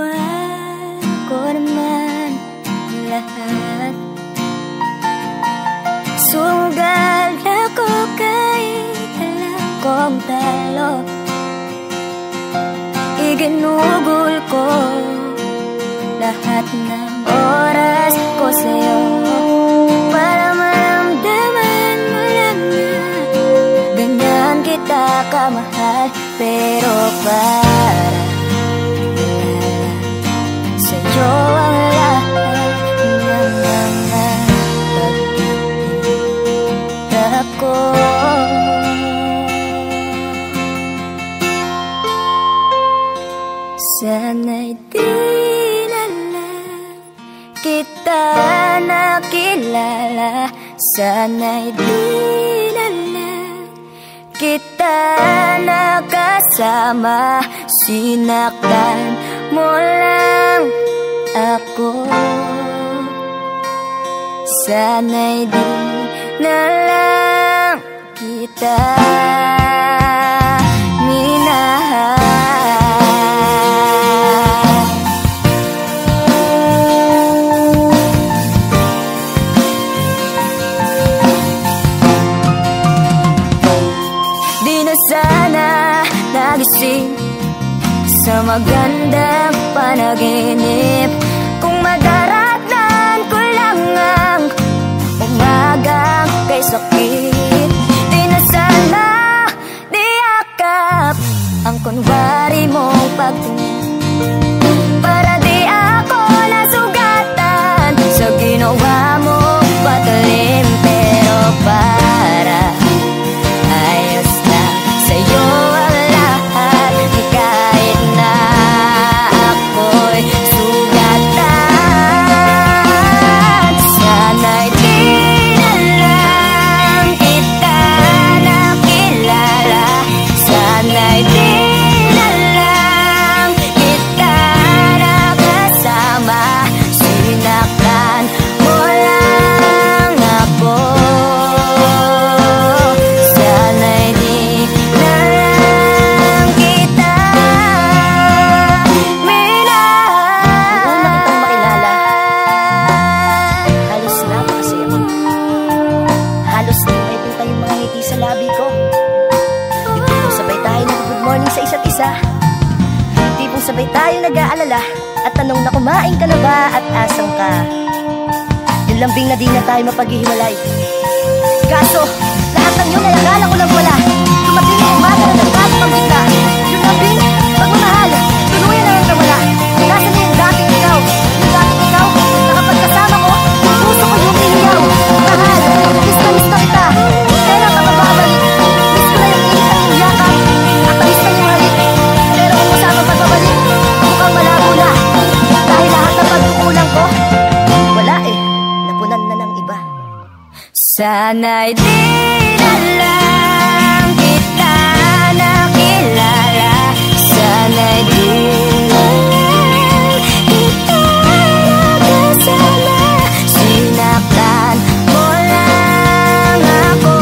Mahal ko naman lahat. Sugal ako kahit alam kong talo. Iginugol ko lahat ng oras ko sa'yo para maramdaman mo lang na ganyan kita kamahal. Pero para sa'yo ang lahat ng mga pag-ibig ko. Sana'y di na lang kita nakilala. Sana'y di na lang kita nakasama. Sinaktan mo lang ako. Sana'y di na lang kita minahal. Di na sana nagising sa magandang panaginip kung madaratan ko lang ang umagang kay sakit. Di na sana niyakap ang kunwari mong pagtingin para di ako nasugatan sa ginawa mong patalim. Pero para ayos lang sa'yo ang lahat kahit na ako'y sugatan. Sana'y di na lang kita nakilala. Sana'y di na lang kita nakasama. Sinaktan mo lang ako. Sana'y di na lang kita minahal. Noon na kitang makilala, halos napakasaya ko. Halos di may pinta yung mga ngiti sa labi ko. Yung tipong sabay tayo nag-good morning sa isa't isa. Yung tipong sabay tayo nag-aalala at tanong na kumain ka na ba at asan ka. Yung lambing na di na tayo mapaghihiwalay. Kaso, lahat ng yun ay akala ko lang wala. Dumating ang umaga na nagbago ang bigla. Yung lambing, pagmamahal, tuluyan na lang nawala. Nasaan na yung dating ikaw? Yung dating ikaw, na kapag kasama ko, yung puso ko yung iniyaw. Mahal, miss na kita. Kailan ka mababalik? Miss ko na yung init at yung yakap. At miss na yung halik. Pero kung kasama pagbabalik, mukhang malabo na. Dahil lahat ng pagkukulang ko, wala eh, napunan na ng iba. Sana'y di na lang kita nakilala. Sana'y di na lang kita nakasama. Sinaktan mo lang ako.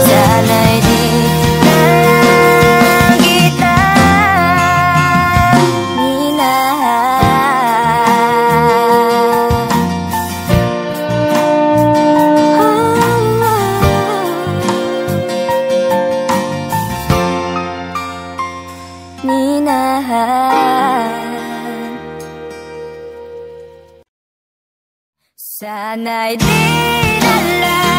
Sana'y di na lang kita minahal. Minahal. Sana'y di na lang